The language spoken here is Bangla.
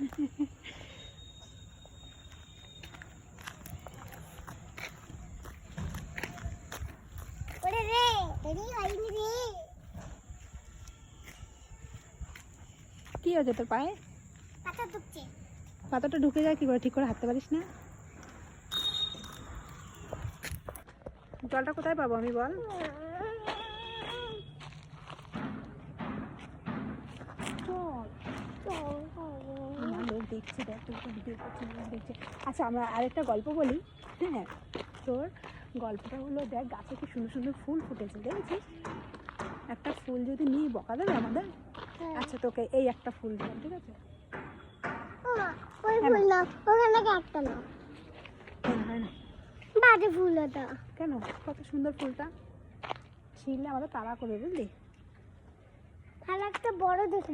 কি হয়েছে তোর পায়ে? পাতাটা ঢুকে যায় কি করে? ঠিক করে হাঁটতে পারিস না? জলটা কোথায় পাবো আমি বল? দেখছি দেখছি। আচ্ছা আমরা আরেকটা গল্প বলি। হ্যাঁ, তোর গল্পটা হলো, দেখ গাছে কি সুন্দর সুন্দর ফুল ফুটেছে, দেখেছিস? একটা ফুল যদি নিয়ে বকা দেবে আমাদের। আচ্ছা তোকে এই একটা ফুল দিলাম, ঠিক আছে? ওই ফুল না, ওখানে একটা না, হয় না বাজে ফুল ওটা। কেন? কত সুন্দর ফুলটা, ছিঁড়লে আমাদের তাড়া করবে, বুঝলি? আর একটা বড় দেখতে